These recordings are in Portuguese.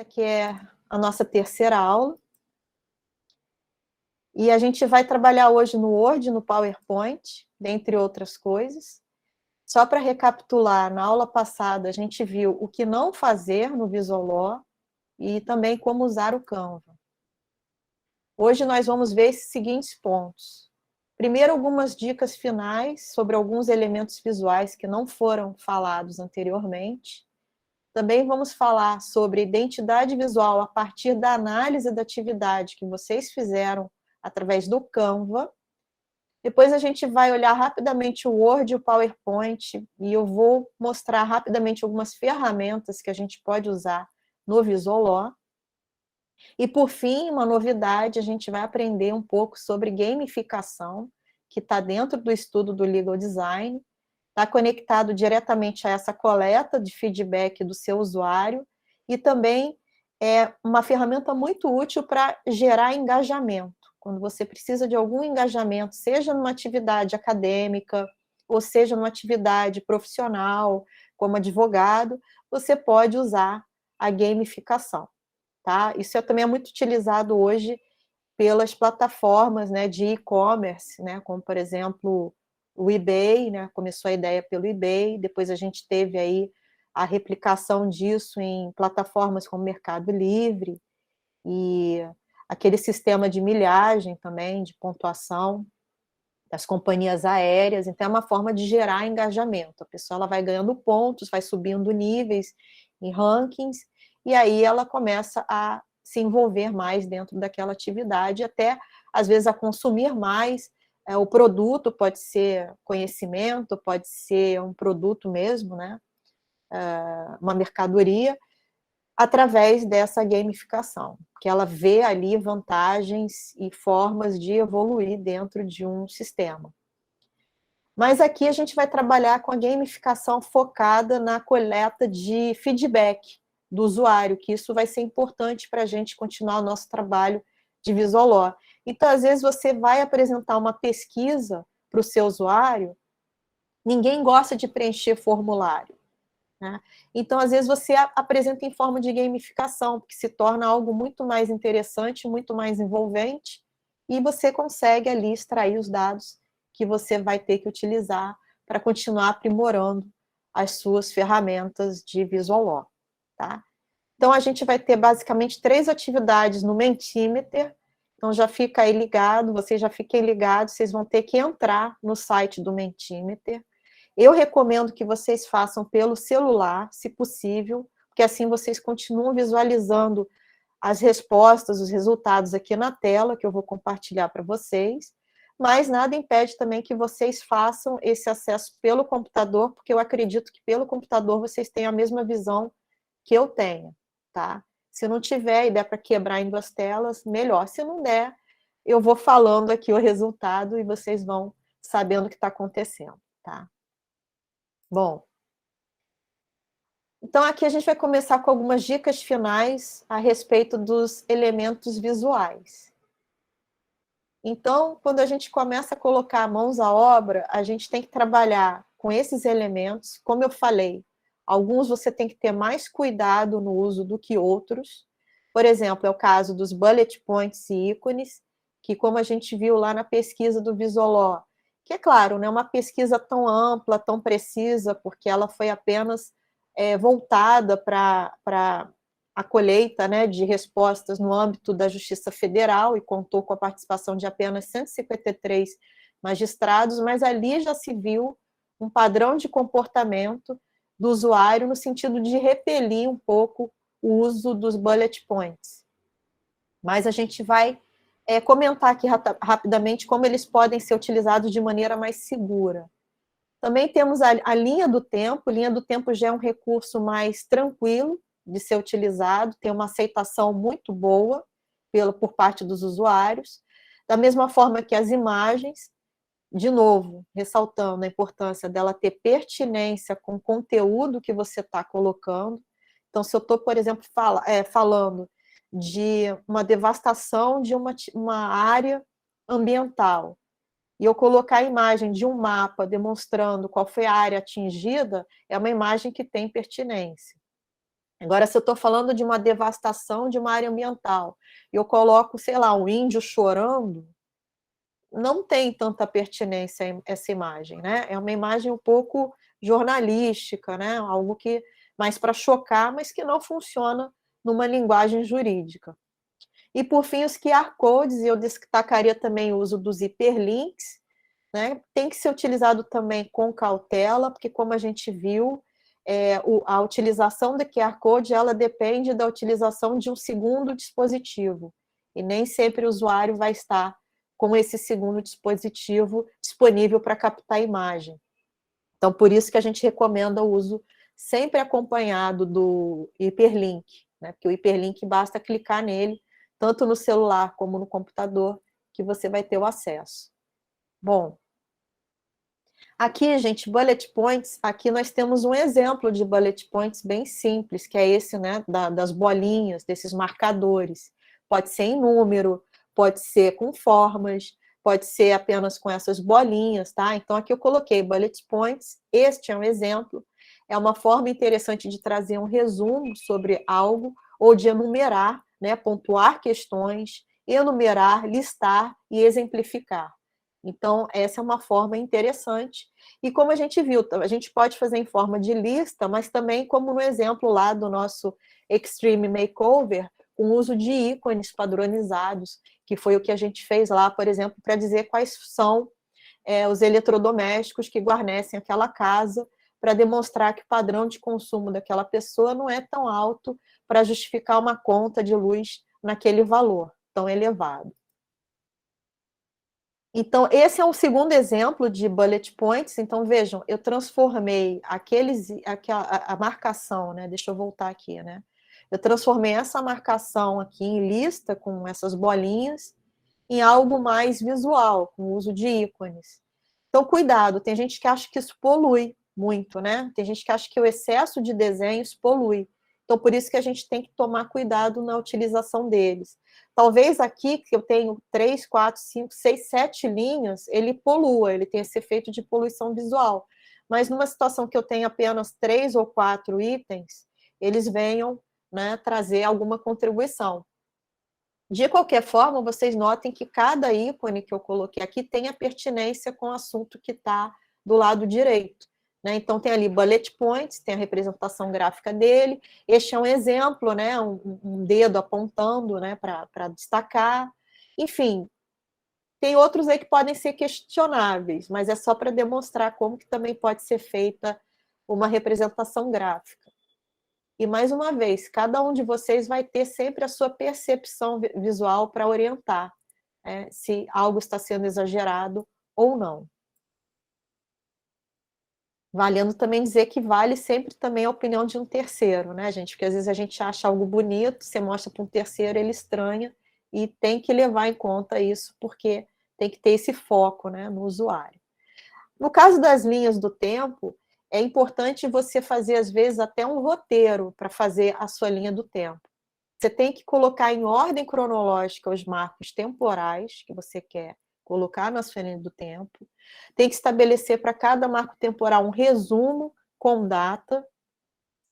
Essa aqui é a nossa terceira aula. E a gente vai trabalhar hoje no Word, no PowerPoint, dentre outras coisas. Só para recapitular, na aula passada a gente viu o que não fazer no Visualaw e também como usar o Canva. Hoje nós vamos ver esses seguintes pontos. Primeiro, algumas dicas finais sobre alguns elementos visuais que não foram falados anteriormente. Também vamos falar sobre identidade visual a partir da análise da atividade que vocês fizeram através do Canva. Depois a gente vai olhar rapidamente o Word e o PowerPoint e eu vou mostrar rapidamente algumas ferramentas que a gente pode usar no Visualaw. E por fim, uma novidade, a gente vai aprender um pouco sobre gamificação, que está dentro do estudo do Legal Design, está conectado diretamente a essa coleta de feedback do seu usuário e também é uma ferramenta muito útil para gerar engajamento. Quando você precisa de algum engajamento, seja numa atividade acadêmica, ou seja numa atividade profissional, como advogado, você pode usar a gamificação. Tá? Isso também é muito utilizado hoje pelas plataformas, né, de e-commerce, né, como, por exemplo, o eBay, né, começou a ideia pelo eBay, depois a gente teve aí a replicação disso em plataformas como Mercado Livre, e aquele sistema de milhagem também, de pontuação das companhias aéreas, então é uma forma de gerar engajamento. A pessoa ela vai ganhando pontos, vai subindo níveis em rankings, e aí ela começa a se envolver mais dentro daquela atividade, até, às vezes, a consumir mais. O produto pode ser conhecimento, pode ser um produto mesmo, né? Uma mercadoria, através dessa gamificação, que ela vê ali vantagens e formas de evoluir dentro de um sistema. Mas aqui a gente vai trabalhar com a gamificação focada na coleta de feedback do usuário, que isso vai ser importante para a gente continuar o nosso trabalho de Visualaw. Então, às vezes, você vai apresentar uma pesquisa para o seu usuário, ninguém gosta de preencher formulário, né? Então, às vezes, você apresenta em forma de gamificação, que se torna algo muito mais interessante, muito mais envolvente, e você consegue ali extrair os dados que você vai ter que utilizar para continuar aprimorando as suas ferramentas de Visualaw, tá? Então, a gente vai ter basicamente 3 atividades no Mentimeter, então já fica aí ligado, vocês já fiquem ligados, vocês vão ter que entrar no site do Mentimeter. Eu recomendo que vocês façam pelo celular, se possível, porque assim vocês continuam visualizando as respostas, os resultados aqui na tela, que eu vou compartilhar para vocês, mas nada impede também que vocês façam esse acesso pelo computador, porque eu acredito que pelo computador vocês têm a mesma visão que eu tenho, tá? Se não tiver e der para quebrar em 2 telas, melhor. Se não der, eu vou falando aqui o resultado e vocês vão sabendo o que está acontecendo, tá? Bom, então aqui a gente vai começar com algumas dicas finais a respeito dos elementos visuais. Então, quando a gente começa a colocar mãos à obra, a gente tem que trabalhar com esses elementos, como eu falei, alguns você tem que ter mais cuidado no uso do que outros. Por exemplo, é o caso dos bullet points e ícones, que como a gente viu lá na pesquisa do Visualaw, que é claro, não é uma pesquisa tão ampla, tão precisa, porque ela foi apenas voltada para a colheita, né, de respostas no âmbito da Justiça Federal e contou com a participação de apenas 153 magistrados, mas ali já se viu um padrão de comportamento do usuário no sentido de repelir um pouco o uso dos bullet points. Mas a gente vai comentar aqui rapidamente como eles podem ser utilizados de maneira mais segura. Também temos a linha do tempo já é um recurso mais tranquilo de ser utilizado, tem uma aceitação muito boa por parte dos usuários, da mesma forma que as imagens, de novo, ressaltando a importância dela ter pertinência com o conteúdo que você está colocando. Então, se eu estou, por exemplo, falando de uma devastação de uma área ambiental, e eu colocar a imagem de um mapa demonstrando qual foi a área atingida, é uma imagem que tem pertinência. Agora, se eu estou falando de uma devastação de uma área ambiental, e eu coloco, sei lá, um índio chorando, não tem tanta pertinência essa imagem, né? É uma imagem um pouco jornalística, né? Algo que mais para chocar, mas que não funciona numa linguagem jurídica. E por fim, os QR codes, e eu destacaria também o uso dos hiperlinks, né? Tem que ser utilizado também com cautela, porque como a gente viu, a utilização do QR Code ela depende da utilização de um segundo dispositivo, e nem sempre o usuário vai estar com esse segundo dispositivo disponível para captar a imagem. Então, por isso que a gente recomenda o uso sempre acompanhado do hiperlink, né? Porque o hiperlink basta clicar nele, tanto no celular como no computador, que você vai ter o acesso. Bom, aqui, gente, bullet points, aqui nós temos um exemplo de bullet points bem simples, que é esse, né, das bolinhas, desses marcadores. Pode ser em número, pode ser com formas, pode ser apenas com essas bolinhas, tá? Então, aqui eu coloquei bullet points, este é um exemplo, é uma forma interessante de trazer um resumo sobre algo, ou de enumerar, né, pontuar questões, enumerar, listar e exemplificar. Então, essa é uma forma interessante. E como a gente viu, a gente pode fazer em forma de lista, mas também como no exemplo lá do nosso Extreme Makeover, com o uso de ícones padronizados, que foi o que a gente fez lá, por exemplo, para dizer quais são os eletrodomésticos que guarnecem aquela casa, para demonstrar que o padrão de consumo daquela pessoa não é tão alto para justificar uma conta de luz naquele valor tão elevado. Então, esse é um segundo exemplo de bullet points. Então, vejam, eu transformei a marcação, né? Deixa eu voltar aqui, né? Eu transformei essa marcação aqui em lista, com essas bolinhas, em algo mais visual, com o uso de ícones. Então, cuidado, tem gente que acha que isso polui muito, né? Tem gente que acha que o excesso de desenhos polui. Então, por isso que a gente tem que tomar cuidado na utilização deles. Talvez aqui, que eu tenho 3, 4, 5, 6, 7 linhas, ele polua, ele tem esse efeito de poluição visual. Mas numa situação que eu tenho apenas 3 ou 4 itens, eles venham, né, trazer alguma contribuição. De qualquer forma, vocês notem que cada ícone que eu coloquei aqui tem a pertinência com o assunto que está do lado direito. Né? Então, tem ali bullet points, tem a representação gráfica dele. Este é um exemplo, né? um dedo apontando, né? Para destacar. Enfim, tem outros aí que podem ser questionáveis, mas é só para demonstrar como que também pode ser feita uma representação gráfica. E, mais uma vez, cada um de vocês vai ter sempre a sua percepção visual para orientar, né, se algo está sendo exagerado ou não. Valendo também dizer que vale sempre também a opinião de um terceiro, né, gente? Porque às vezes a gente acha algo bonito, você mostra para um terceiro, ele estranha, e tem que levar em conta isso, porque tem que ter esse foco, né, no usuário. No caso das linhas do tempo, é importante você fazer, às vezes, até um roteiro para fazer a sua linha do tempo. Você tem que colocar em ordem cronológica os marcos temporais que você quer colocar na sua linha do tempo. Tem que estabelecer para cada marco temporal um resumo com data.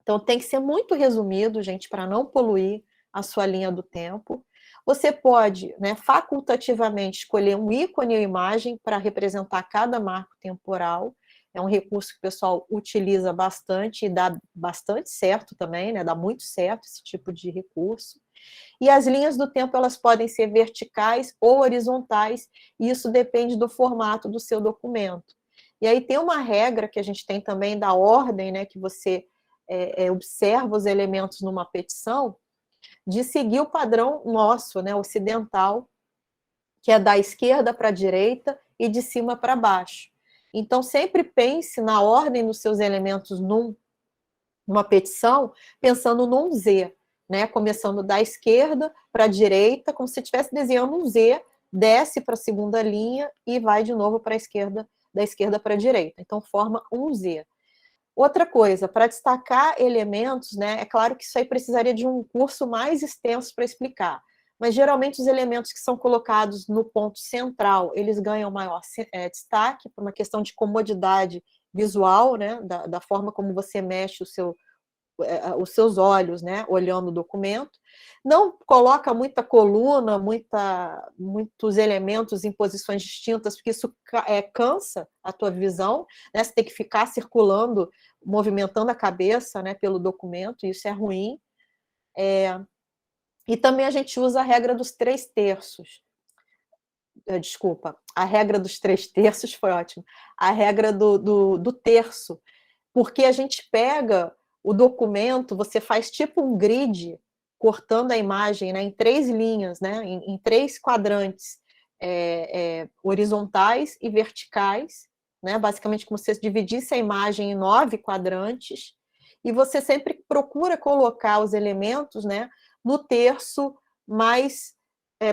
Então, tem que ser muito resumido, gente, para não poluir a sua linha do tempo. Você pode, né, facultativamente escolher um ícone ou imagem para representar cada marco temporal. É um recurso que o pessoal utiliza bastante e dá bastante certo também, né? Dá muito certo esse tipo de recurso. E as linhas do tempo elas podem ser verticais ou horizontais, e isso depende do formato do seu documento. E aí tem uma regra que a gente tem também da ordem, né, que você observa os elementos numa petição, de seguir o padrão nosso, né, ocidental, que é da esquerda para a direita e de cima para baixo. Então, sempre pense na ordem dos seus elementos numa petição, pensando num Z, né? Começando da esquerda para a direita, como se estivesse desenhando um Z, desce para a segunda linha e vai de novo para a esquerda, da esquerda para a direita. Então, forma um Z. Outra coisa, para destacar elementos, né, é claro que isso aí precisaria de um curso mais extenso para explicar, mas geralmente os elementos que são colocados no ponto central, eles ganham maior destaque, por uma questão de comodidade visual, né, da forma como você mexe os seus olhos, né, olhando o documento. Não coloca muita coluna, muitos elementos em posições distintas, porque isso cansa a tua visão, né? Você tem que ficar circulando, movimentando a cabeça, né, pelo documento, e isso é ruim. E também a gente usa a regra dos 3/3. Desculpa, a regra dos 3/3 foi ótimo. A regra do terço, porque a gente pega o documento, você faz tipo um grid, cortando a imagem, né, em 3 linhas, né, em 3 quadrantes horizontais e verticais, né, basicamente como se você dividisse a imagem em 9 quadrantes, e você sempre procura colocar os elementos, né, no terço mais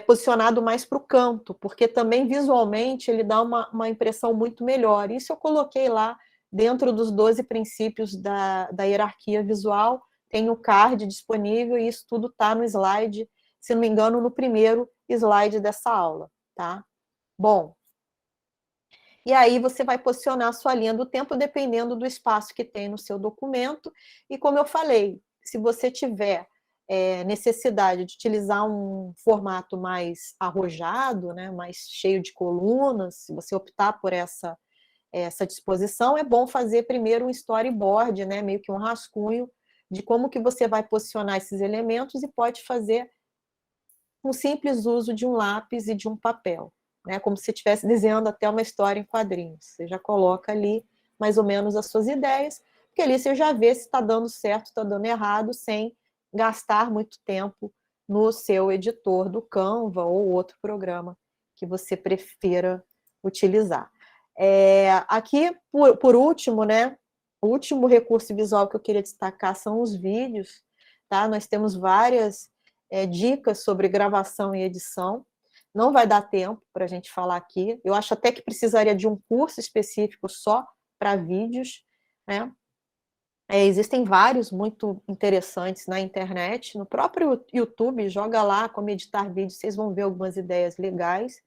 posicionado mais para o canto, porque também visualmente ele dá uma impressão muito melhor. Isso eu coloquei lá dentro dos 12 princípios da hierarquia visual, tem o card disponível e isso tudo está no slide, se não me engano, no primeiro slide dessa aula, tá? Bom, e aí você vai posicionar a sua linha do tempo dependendo do espaço que tem no seu documento, e como eu falei, se você tiver necessidade de utilizar um formato mais arrojado, né, mais cheio de colunas, se você optar por essa disposição, é bom fazer primeiro um storyboard, né, meio que um rascunho de como que você vai posicionar esses elementos e pode fazer um simples uso de um lápis e de um papel, né, como se estivesse desenhando até uma história em quadrinhos. Você já coloca ali mais ou menos as suas ideias, porque ali você já vê se está dando certo, está dando errado, sem gastar muito tempo no seu editor do Canva ou outro programa que você prefira utilizar. Aqui, por último, né, o último recurso visual que eu queria destacar são os vídeos, tá? Nós temos várias dicas sobre gravação e edição. Não vai dar tempo para a gente falar aqui. Eu acho até que precisaria de um curso específico só para vídeos, né? Existem vários muito interessantes na internet, no próprio YouTube, joga lá como editar vídeos, vocês vão ver algumas ideias legais.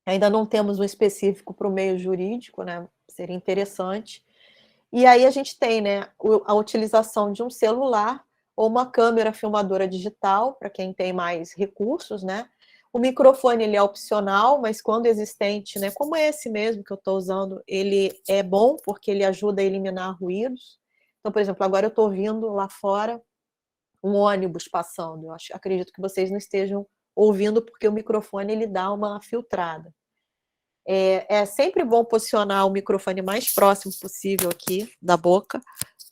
Ainda não temos um específico para o meio jurídico, né? Seria interessante. E aí a gente tem, né, a utilização de um celular ou uma câmera filmadora digital, para quem tem mais recursos, né? O microfone, ele é opcional, mas quando existente, né, como esse mesmo que eu estou usando, ele é bom porque ele ajuda a eliminar ruídos. Então, por exemplo, agora eu estou ouvindo lá fora um ônibus passando. Acredito que vocês não estejam ouvindo porque o microfone ele dá uma filtrada. É sempre bom posicionar o microfone mais próximo possível aqui da boca,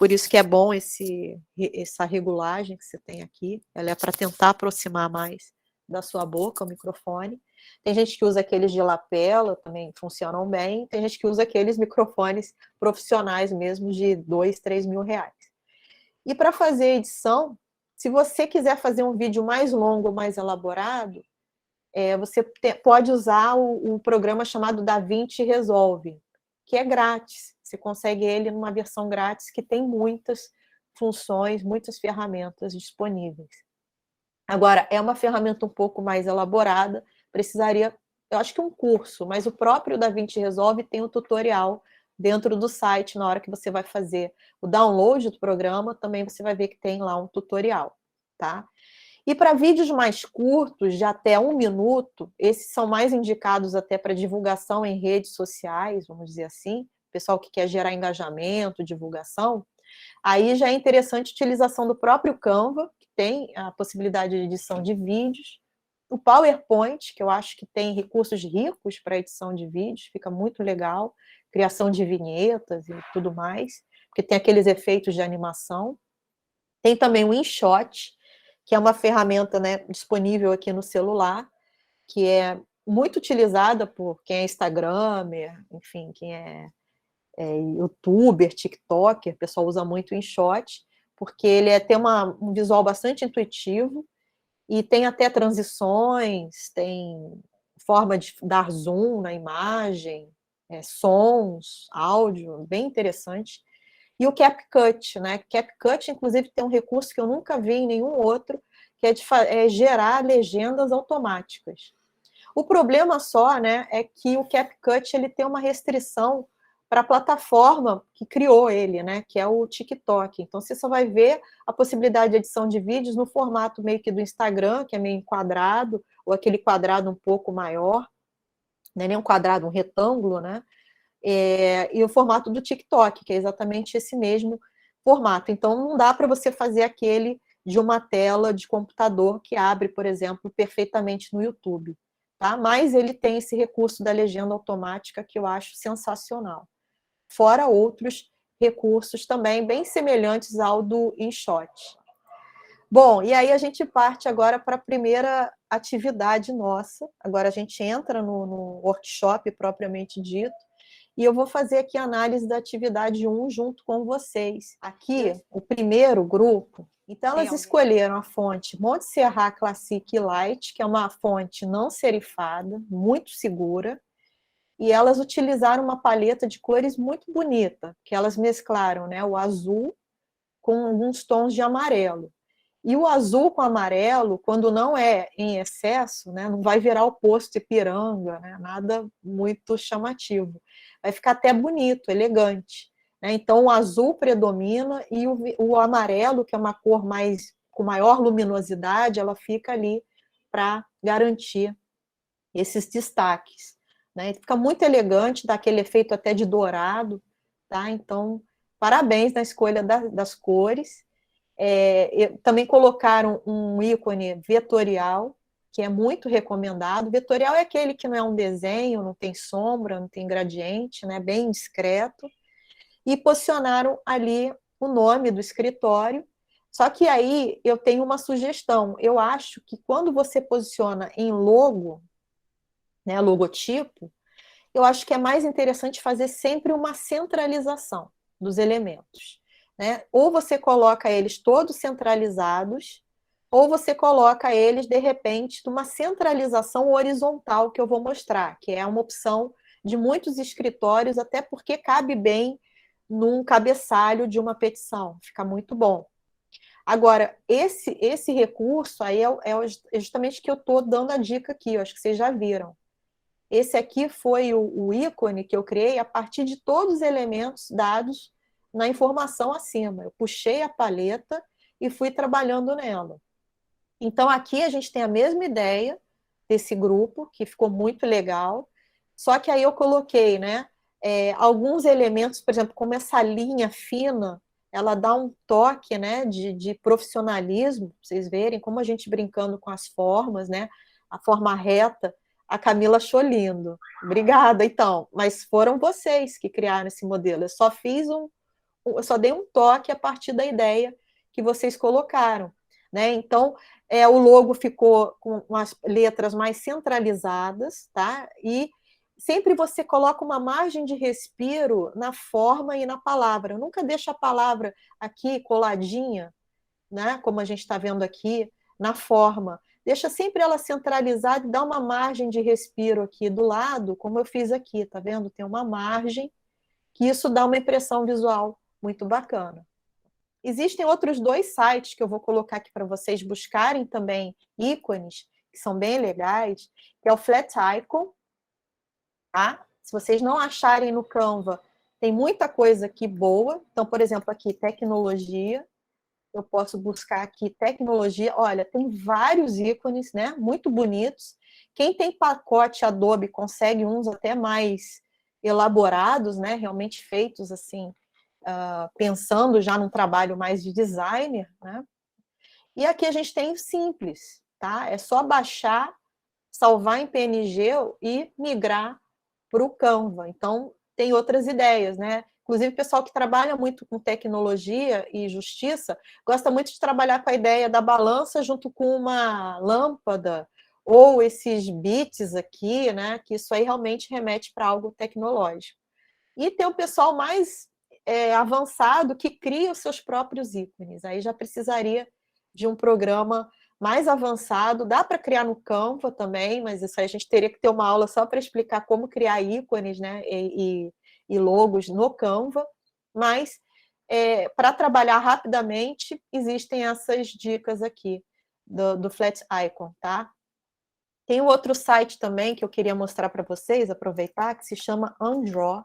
por isso que é bom essa regulagem que você tem aqui, ela é para tentar aproximar mais da sua boca o microfone. Tem gente que usa aqueles de lapela, também funcionam bem, tem gente que usa aqueles microfones profissionais mesmo de 2, 3 mil reais. E para fazer edição, se você quiser fazer um vídeo mais longo, mais elaborado, você pode usar um programa chamado DaVinci Resolve, que é grátis. Você consegue ele numa versão grátis que tem muitas funções, muitas ferramentas disponíveis. Agora, é uma ferramenta um pouco mais elaborada, precisaria, eu acho que um curso, mas o próprio DaVinci Resolve tem um tutorial dentro do site, na hora que você vai fazer o download do programa, também você vai ver que tem lá um tutorial, tá? E para vídeos mais curtos, de até 1 minuto, esses são mais indicados até para divulgação em redes sociais, vamos dizer assim, pessoal que quer gerar engajamento, divulgação, aí já é interessante a utilização do próprio Canva, que tem a possibilidade de edição de vídeos, o PowerPoint, que eu acho que tem recursos ricos para edição de vídeos, fica muito legal, criação de vinhetas e tudo mais, porque tem aqueles efeitos de animação. Tem também o InShot, que é uma ferramenta, né, disponível aqui no celular, que é muito utilizada por quem é instagramer, enfim, quem é youtuber, tiktoker, o pessoal usa muito o InShot, porque ele tem um visual bastante intuitivo, e tem até transições, tem forma de dar zoom na imagem, sons, áudio, bem interessante. E o CapCut, né? CapCut, inclusive, tem um recurso que eu nunca vi em nenhum outro, que é de gerar legendas automáticas. O problema só, né, é que o CapCut ele tem uma restrição para a plataforma que criou ele, né, que é o TikTok. Então, você só vai ver a possibilidade de edição de vídeos no formato meio que do Instagram, que é meio quadrado, ou aquele quadrado um pouco maior, não é nem um quadrado, um retângulo, né? E o formato do TikTok, que é exatamente esse mesmo formato. Então, não dá para você fazer aquele de uma tela de computador que abre, por exemplo, perfeitamente no YouTube. Tá? Mas ele tem esse recurso da legenda automática que eu acho sensacional. Fora outros recursos também bem semelhantes ao do InShot. Bom, e aí a gente parte agora para a primeira atividade nossa. Agora a gente entra no workshop propriamente dito, e eu vou fazer aqui a análise da atividade 1 junto com vocês. Aqui, o primeiro grupo, então elas escolheram a fonte Montserrat Classic Light, que é uma fonte não serifada, muito segura, e elas utilizaram uma paleta de cores muito bonita, que elas mesclaram, né, o azul com alguns tons de amarelo. E o azul com amarelo, quando não é em excesso, né, não vai virar o posto Ipiranga, né, nada muito chamativo. Vai ficar até bonito, elegante. Né? Então, o azul predomina e o amarelo, que é uma cor com maior luminosidade, ela fica ali para garantir esses destaques. Né? Fica muito elegante, dá aquele efeito até de dourado. Tá? Então, parabéns na escolha das cores. Também colocaram um ícone vetorial, que é muito recomendado. Vetorial é aquele que não é um desenho, não tem sombra, não tem gradiente, né? Bem discreto. E posicionaram ali o nome do escritório. Só que aí eu tenho uma sugestão. Eu acho que quando você posiciona em logo, né, logotipo, eu acho que é mais interessante fazer sempre uma centralização dos elementos. Né? Ou você coloca eles todos centralizados, ou você coloca eles, de repente, numa centralização horizontal, que eu vou mostrar, que é uma opção de muitos escritórios, até porque cabe bem num cabeçalho de uma petição, fica muito bom. Agora, esse recurso aí é justamente que eu estou dando a dica aqui, eu acho que vocês já viram. Esse aqui foi o ícone que eu criei a partir de todos os elementos dados na informação acima. Eu puxei a paleta e fui trabalhando nela. Então, aqui a gente tem a mesma ideia desse grupo, que ficou muito legal, só que aí eu coloquei, né, alguns elementos, por exemplo, como essa linha fina, ela dá um toque, né, de profissionalismo, pra vocês verem como a gente brincando com as formas, né, a forma reta. A Camila achou lindo. Obrigada, então. Mas foram vocês que criaram esse modelo. Eu só eu só dei um toque a partir da ideia que vocês colocaram. Né? Então, o logo ficou com as letras mais centralizadas, tá? E sempre você coloca uma margem de respiro na forma e na palavra. Nunca deixa a palavra aqui coladinha, né? Como a gente está vendo aqui, na forma. Deixa sempre ela centralizada e dá uma margem de respiro aqui do lado, como eu fiz aqui, tá vendo? Tem uma margem, que isso dá uma impressão visual muito bacana. Existem outros 2 sites que eu vou colocar aqui para vocês buscarem também ícones, que são bem legais, que é o Flat Icon, tá? Se vocês não acharem no Canva, tem muita coisa aqui boa. Então, por exemplo, aqui, tecnologia. Eu posso buscar aqui tecnologia. Olha, tem vários ícones, né? Muito bonitos. Quem tem pacote Adobe consegue uns até mais elaborados, né? Realmente feitos assim, pensando já num trabalho mais de designer, né? E aqui a gente tem simples, tá? É só baixar, salvar em PNG e migrar para o Canva. Então, tem outras ideias, né? Inclusive, o pessoal que trabalha muito com tecnologia e justiça gosta muito de trabalhar com a ideia da balança junto com uma lâmpada ou esses bits aqui, né? Que isso aí realmente remete para algo tecnológico. E tem o pessoal mais avançado que cria os seus próprios ícones. Aí já precisaria de um programa mais avançado. Dá para criar no Canva também, mas isso aí a gente teria que ter uma aula só para explicar como criar ícones, né, e logos no Canva. Mas, para trabalhar rapidamente, existem essas dicas aqui do Flat Icon, tá? Tem um outro site também que eu queria mostrar para vocês, aproveitar, que se chama Undraw.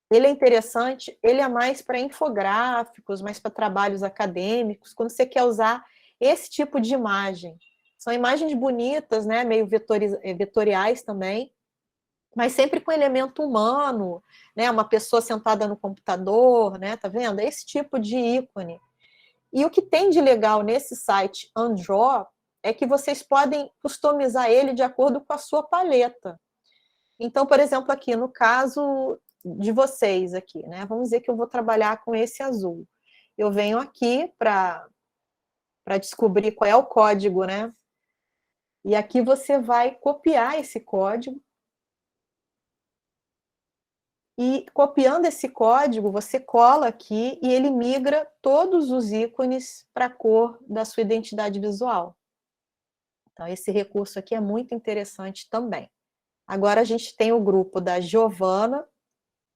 Ele é interessante, ele é mais para infográficos, mais para trabalhos acadêmicos, quando você quer usar esse tipo de imagem. São imagens bonitas, né, meio vetoriais também, mas sempre com elemento humano, né, uma pessoa sentada no computador, né, tá vendo? Esse tipo de ícone. E o que tem de legal nesse site Undraw é que vocês podem customizar ele de acordo com a sua paleta. Então, por exemplo, aqui no caso de vocês aqui, né? Vamos dizer que eu vou trabalhar com esse azul. Eu venho aqui para descobrir qual é o código, né? E aqui você vai copiar esse código. E copiando esse código, você cola aqui e ele migra todos os ícones para a cor da sua identidade visual. Então, esse recurso aqui é muito interessante também. Agora a gente tem o grupo da Giovana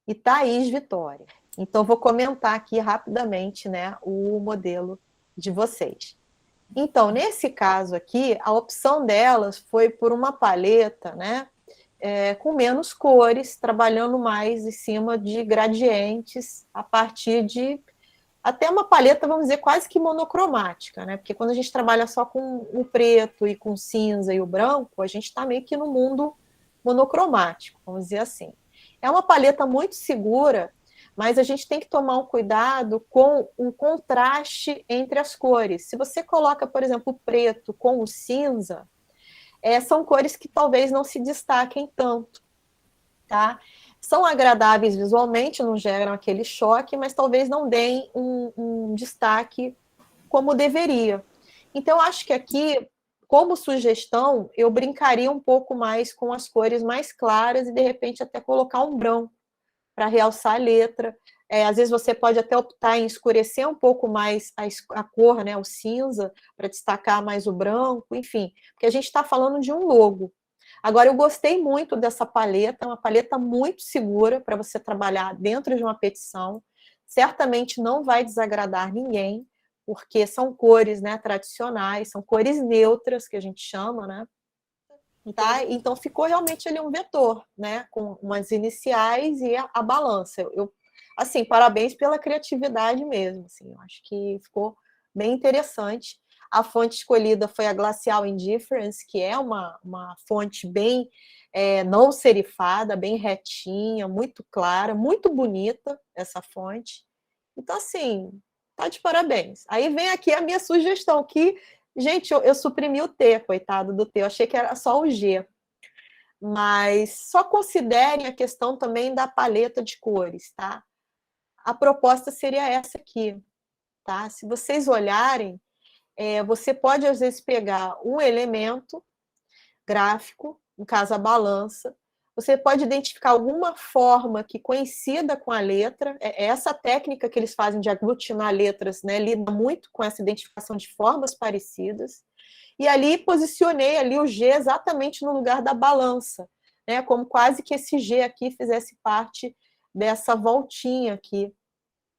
e Thaís Vitória. Então, vou comentar aqui rapidamente, né, o modelo de vocês. Então, nesse caso aqui, a opção delas foi por uma paleta, né, com menos cores, trabalhando mais em cima de gradientes, a partir de até uma paleta, vamos dizer, quase que monocromática, né? Porque quando a gente trabalha só com o preto e com o cinza e o branco, a gente está meio que no mundo monocromático, vamos dizer assim. É uma paleta muito segura, mas a gente tem que tomar um cuidado com o contraste entre as cores. Se você coloca, por exemplo, o preto com o cinza, são cores que talvez não se destaquem tanto, tá? São agradáveis visualmente, não geram aquele choque, mas talvez não deem um destaque como deveria. Então, acho que aqui, como sugestão, eu brincaria um pouco mais com as cores mais claras e, de repente, até colocar um branco para realçar a letra. Às vezes você pode até optar em escurecer um pouco mais a cor, né, o cinza, para destacar mais o branco, enfim, porque a gente está falando de um logo. Agora, eu gostei muito dessa paleta, é uma paleta muito segura para você trabalhar dentro de uma petição. Certamente não vai desagradar ninguém, porque são cores, né, tradicionais, são cores neutras, que a gente chama, né? Tá? Então ficou realmente ali um vetor, né? Com umas iniciais e a balança. Assim, parabéns pela criatividade mesmo. Assim, eu acho que ficou bem interessante. A fonte escolhida foi a Glacial Indifference, que é uma fonte bem não serifada, bem retinha, muito clara, muito bonita essa fonte. Então, assim, tá de parabéns. Aí vem aqui a minha sugestão, que, gente, eu suprimi o T, coitado do T, eu achei que era só o G. Mas só considerem a questão também da paleta de cores, tá? A proposta seria essa aqui, tá? Se vocês olharem, você pode, às vezes, pegar um elemento gráfico, no caso a balança, você pode identificar alguma forma que coincida com a letra. Essa técnica que eles fazem de aglutinar letras, né, lida muito com essa identificação de formas parecidas. E ali posicionei ali o G exatamente no lugar da balança, né, como quase que esse G aqui fizesse parte dessa voltinha aqui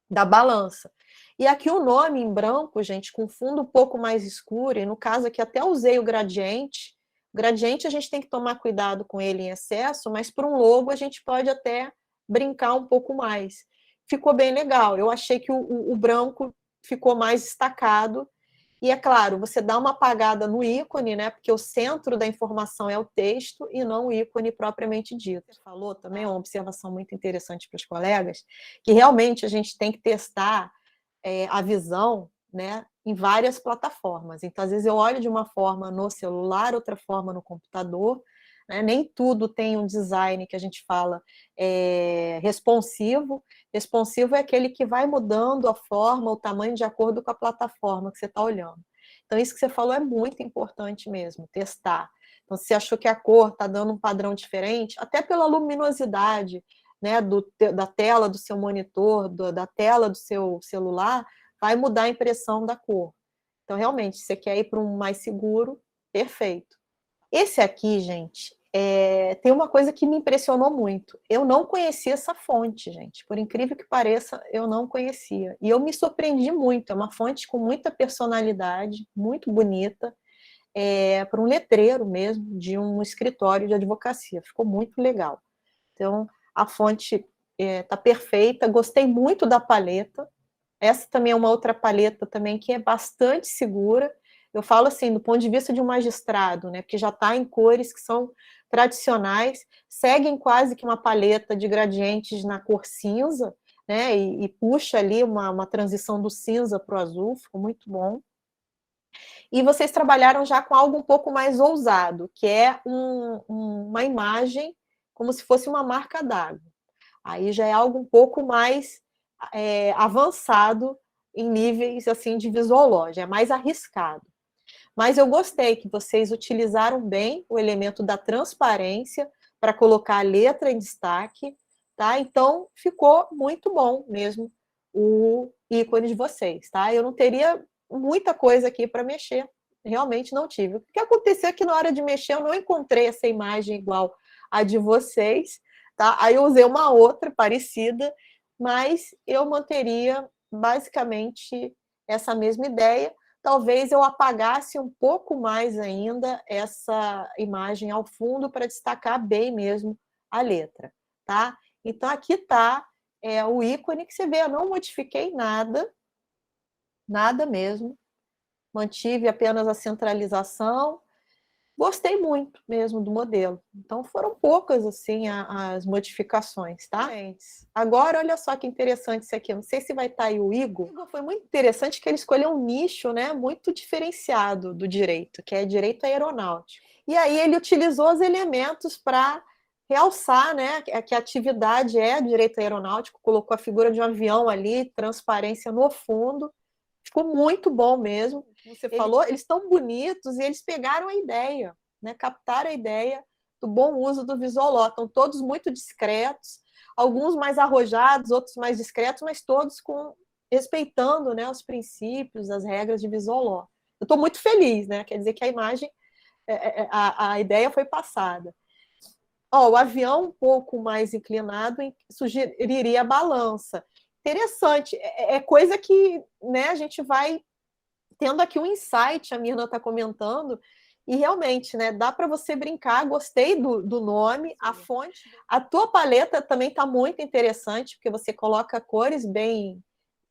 da balança. E aqui o nome em branco, gente, com fundo um pouco mais escuro, e no caso aqui até usei o gradiente. O gradiente a gente tem que tomar cuidado com ele em excesso, mas para um logo a gente pode até brincar um pouco mais. Ficou bem legal. Eu achei que o branco ficou mais destacado. E é claro, você dá uma apagada no ícone, né? Porque o centro da informação é o texto e não o ícone propriamente dito. Você falou também, uma observação muito interessante para os colegas, que realmente a gente tem que testar a visão, né, em várias plataformas. Então, às vezes eu olho de uma forma no celular, outra forma no computador, né? Nem tudo tem um design que a gente fala responsivo. Responsivo é aquele que vai mudando a forma, o tamanho de acordo com a plataforma que você está olhando. Então, isso que você falou é muito importante mesmo, testar. Então, se você achou que a cor está dando um padrão diferente, até pela luminosidade, né, da tela do seu monitor, da tela do seu celular, vai mudar a impressão da cor. Então, realmente, se você quer ir para um mais seguro, perfeito. Esse aqui, gente, tem uma coisa que me impressionou muito. Eu não conhecia essa fonte, gente. Por incrível que pareça, eu não conhecia. E eu me surpreendi muito. É uma fonte com muita personalidade, muito bonita, para um letreiro mesmo, de um escritório de advocacia. Ficou muito legal. Então, a fonte tá perfeita, gostei muito da paleta. Essa também é uma outra paleta também que é bastante segura. Eu falo assim, do ponto de vista de um magistrado, né, porque já está em cores que são tradicionais, seguem quase que uma paleta de gradientes na cor cinza, né, e puxa ali uma transição do cinza para o azul, ficou muito bom. E vocês trabalharam já com algo um pouco mais ousado, que é uma imagem como se fosse uma marca d'água. Aí já é algo um pouco mais avançado em níveis assim de visuológica, é mais arriscado. Mas eu gostei que vocês utilizaram bem o elemento da transparência para colocar a letra em destaque, tá? Então ficou muito bom mesmo o ícone de vocês, tá? Eu não teria muita coisa aqui para mexer, realmente não tive. O que aconteceu é que na hora de mexer eu não encontrei essa imagem igual a de vocês, tá? Aí eu usei uma outra parecida, mas eu manteria basicamente essa mesma ideia. Talvez eu apagasse um pouco mais ainda essa imagem ao fundo para destacar bem mesmo a letra, tá? Então aqui está o ícone que você vê, eu não modifiquei nada, nada mesmo, mantive apenas a centralização. Gostei muito mesmo do modelo. Então foram poucas assim as modificações, tá? Agora olha só que interessante isso aqui. Eu não sei se vai estar aí o Igor. Foi muito interessante que ele escolheu um nicho, né, muito diferenciado do direito, que é direito aeronáutico. E aí ele utilizou os elementos para realçar, né, que a atividade é direito aeronáutico, colocou a figura de um avião ali, transparência no fundo. Ficou muito bom mesmo. Como você falou, eles estão bonitos e eles pegaram a ideia, né? Captaram a ideia do bom uso do Visualó. Estão todos muito discretos, alguns mais arrojados, outros mais discretos, mas todos respeitando, né, os princípios, as regras de Visualó. Eu estou muito feliz, né? Quer dizer que a imagem, a ideia foi passada. O avião um pouco mais inclinado sugeriria a balança. Interessante, é coisa que, né, a gente vai tendo aqui um insight, a Mirna está comentando, e realmente, né, dá para você brincar, gostei do nome, a fonte. A tua paleta também está muito interessante, porque você coloca cores bem,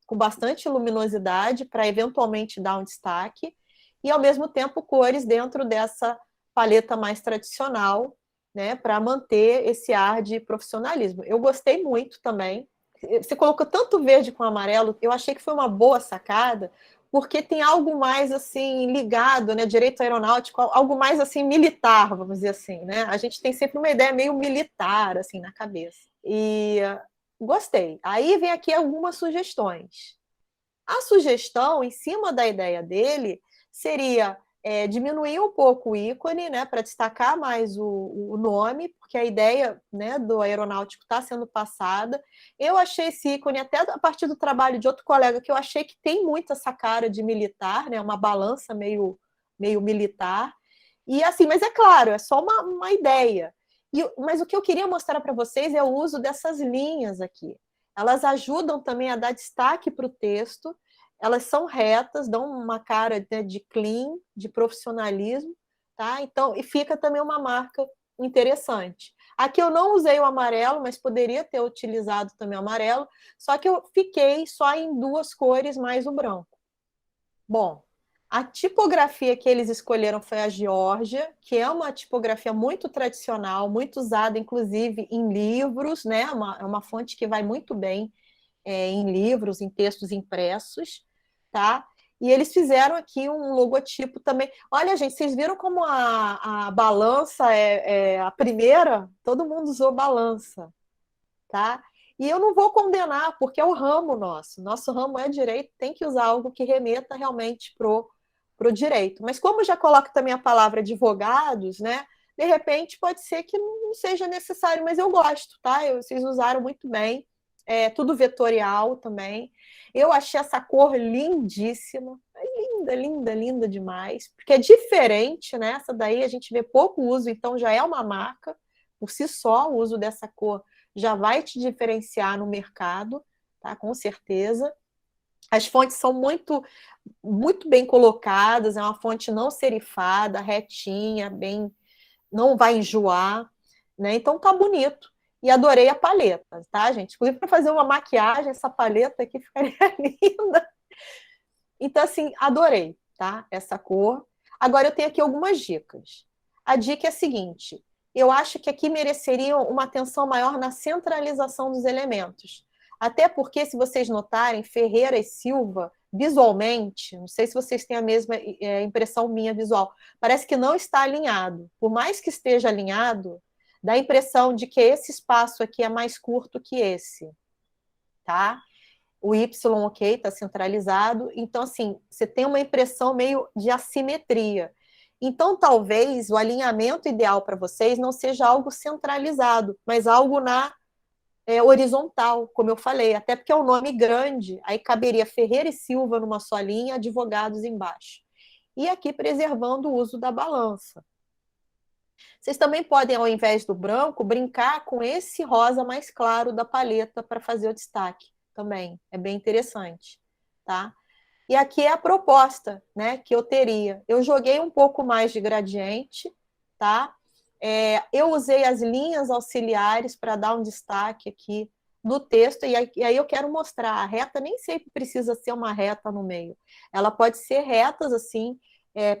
com bastante luminosidade, para eventualmente dar um destaque, e ao mesmo tempo cores dentro dessa paleta mais tradicional, né, para manter esse ar de profissionalismo. Eu gostei muito também. Você colocou tanto verde com amarelo, eu achei que foi uma boa sacada, porque tem algo mais assim ligado, né, direito aeronáutico, algo mais assim militar, vamos dizer assim, né? A gente tem sempre uma ideia meio militar assim na cabeça. E gostei. Aí vem aqui algumas sugestões. A sugestão, em cima da ideia dele, seria diminuir um pouco o ícone, né, para destacar mais o nome, porque a ideia, né, do aeronáutico está sendo passada. Eu achei esse ícone, até a partir do trabalho de outro colega, que eu achei que tem muito essa cara de militar, né, uma balança meio militar. E assim, mas é claro, é só uma ideia. Mas o que eu queria mostrar para vocês é o uso dessas linhas aqui. Elas ajudam também a dar destaque para o texto, elas são retas, dão uma cara, né, de clean, de profissionalismo, tá? Então, e fica também uma marca interessante. Aqui eu não usei o amarelo, mas poderia ter utilizado também o amarelo, só que eu fiquei só em duas cores mais o branco. Bom, a tipografia que eles escolheram foi a Geórgia, que é uma tipografia muito tradicional, muito usada, inclusive, em livros, né? É uma fonte que vai muito bem em livros, em textos impressos, tá? E eles fizeram aqui um logotipo também. Olha, gente, vocês viram como a balança é a primeira? Todo mundo usou balança, tá? E eu não vou condenar, porque é o ramo nosso. Nosso ramo é direito, tem que usar algo que remeta realmente pro direito. Mas como já coloca também a palavra advogados, né? De repente pode ser que não seja necessário, mas eu gosto, tá? Vocês usaram muito bem. Tudo vetorial também. Eu achei essa cor lindíssima. Linda, linda, linda demais. Porque é diferente, né? Essa daí a gente vê pouco uso, então já é uma marca. Por si só, o uso dessa cor já vai te diferenciar no mercado, tá? Com certeza. As fontes são muito, muito bem colocadas, é uma fonte não serifada, retinha, bem, não vai enjoar, né? Então tá bonito. E adorei a paleta, tá, gente? Inclusive, para fazer uma maquiagem, essa paleta aqui ficaria linda. Então, assim, adorei, tá? Essa cor. Agora, eu tenho aqui algumas dicas. A dica é a seguinte: eu acho que aqui mereceria uma atenção maior na centralização dos elementos. Até porque, se vocês notarem, Ferreira e Silva, visualmente, não sei se vocês têm a mesma impressão minha visual, parece que não está alinhado. Por mais que esteja alinhado, dá a impressão de que esse espaço aqui é mais curto que esse, tá? O Y, ok, está centralizado. Então, assim, você tem uma impressão meio de assimetria. Então, talvez o alinhamento ideal para vocês não seja algo centralizado, mas algo na horizontal, como eu falei, até porque é um nome grande, aí caberia Ferreira e Silva numa só linha, advogados embaixo. E aqui preservando o uso da balança. Vocês também podem, ao invés do branco, brincar com esse rosa mais claro da paleta para fazer o destaque também. É bem interessante, tá? E aqui é a proposta, né, que eu teria. Eu joguei um pouco mais de gradiente, tá? Eu usei as linhas auxiliares para dar um destaque aqui no texto, e aí eu quero mostrar, a reta nem sempre precisa ser uma reta no meio. Ela pode ser retas, assim,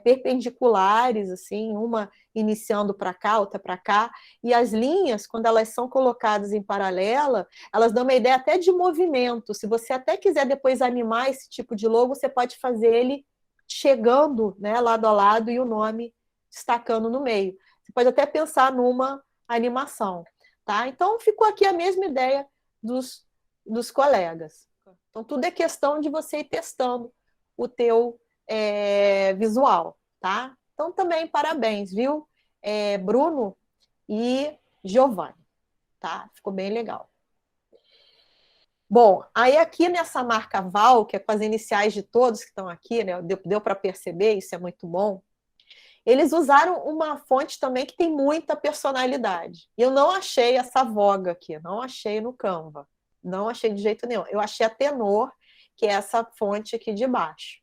perpendiculares, assim, uma iniciando para cá, outra para cá, e as linhas, quando elas são colocadas em paralela, elas dão uma ideia até de movimento. Se você até quiser depois animar esse tipo de logo, você pode fazer ele chegando, né, lado a lado e o nome destacando no meio. Você pode até pensar numa animação, tá? Então, ficou aqui a mesma ideia dos colegas. Então, tudo é questão de você ir testando o teu visual, tá? Então, também parabéns, viu? Bruno e Giovanni, tá? Ficou bem legal. Bom, aí aqui nessa marca Val, que é com as iniciais de todos que estão aqui, né? Deu para perceber, isso é muito bom. Eles usaram uma fonte também que tem muita personalidade. E eu não achei essa voga aqui, não achei no Canva. Não achei de jeito nenhum. Eu achei a Tenor, que é essa fonte aqui de baixo.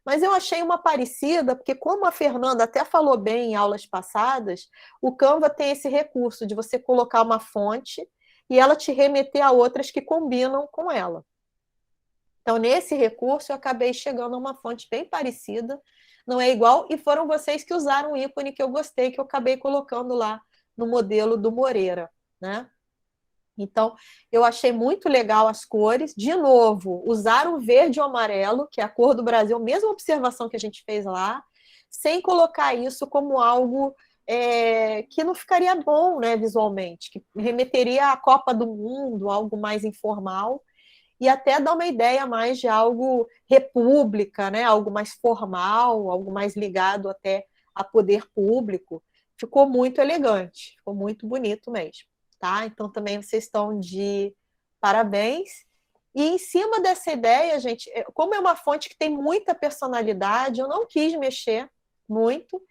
Mas eu achei uma parecida, porque como a Fernanda até falou bem em aulas passadas, o Canva tem esse recurso de você colocar uma fonte e ela te remeter a outras que combinam com ela. Então, nesse recurso, eu acabei chegando a uma fonte bem parecida, não é igual, e foram vocês que usaram o ícone que eu gostei, que eu acabei colocando lá no modelo do Moreira, né? Então, eu achei muito legal as cores. De novo, usaram o verde e o amarelo, que é a cor do Brasil, mesma observação que a gente fez lá, sem colocar isso como algo que não ficaria bom, né, visualmente, que remeteria à Copa do Mundo, algo mais informal, e até dá uma ideia mais de algo república, né, algo mais formal, algo mais ligado até a poder público. Ficou muito elegante, ficou muito bonito mesmo. Tá? Então também vocês estão de parabéns. E em cima dessa ideia, gente, como é uma fonte que tem muita personalidade, eu não quis mexer muito,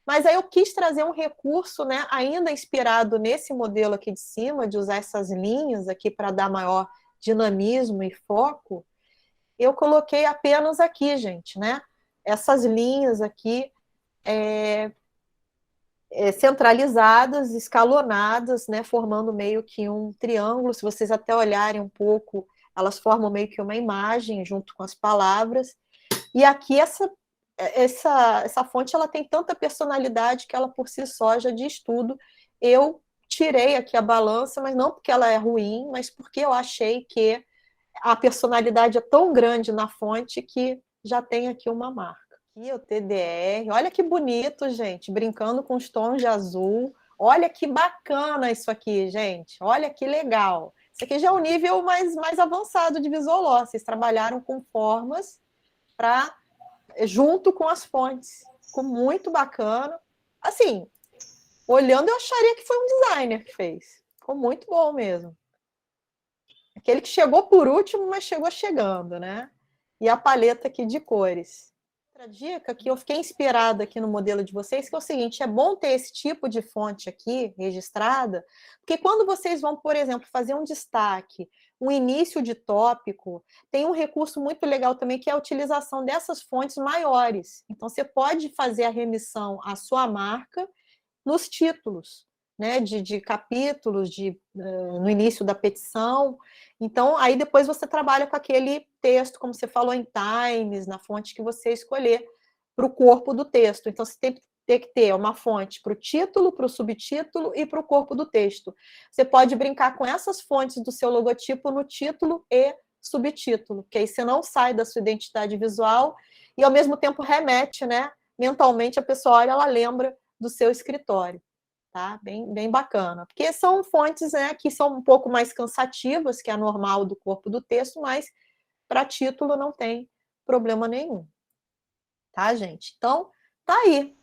mas aí eu quis trazer um recurso, né, ainda inspirado nesse modelo aqui de cima, de usar essas linhas aqui para dar maior dinamismo e foco. Eu coloquei apenas aqui, gente, né? Essas linhas aqui centralizadas, escalonadas, né, formando meio que um triângulo. Se vocês até olharem um pouco, elas formam meio que uma imagem junto com as palavras. E aqui essa fonte ela tem tanta personalidade que ela por si só já diz tudo. Eu tirei aqui a balança, mas não porque ela é ruim, mas porque eu achei que a personalidade é tão grande na fonte que já tem aqui uma marca. Aqui o TDR, olha que bonito, gente, brincando com os tons de azul. Olha que bacana isso aqui, gente. Olha que legal. Isso aqui já é um nível mais avançado de Visualó. Vocês trabalharam com formas junto com as fontes. Ficou muito bacana. Assim, olhando, eu acharia que foi um designer que fez. Ficou muito bom mesmo. Aquele que chegou por último, mas chegou chegando, né? E a paleta aqui de cores. Outra dica que eu fiquei inspirada aqui no modelo de vocês, que é o seguinte, é bom ter esse tipo de fonte aqui registrada, porque quando vocês vão, por exemplo, fazer um destaque, um início de tópico, tem um recurso muito legal também, que é a utilização dessas fontes maiores. Então, você pode fazer a remissão à sua marca nos títulos. né, de capítulos no início da petição. Então, aí depois você trabalha com aquele texto, como você falou, em Times, na fonte que você escolher, para o corpo do texto. Então, você tem que ter uma fonte para o título, para o subtítulo e para o corpo do texto. Você pode brincar com essas fontes do seu logotipo no título e subtítulo, que aí você não sai da sua identidade visual e, ao mesmo tempo, remete, né? Mentalmente, a pessoa olha, ela lembra do seu escritório. Tá? Bem bacana. Porque são fontes, né, que são um pouco mais cansativas, que é normal do corpo do texto, mas para título não tem problema nenhum. Tá, gente? Então, tá aí.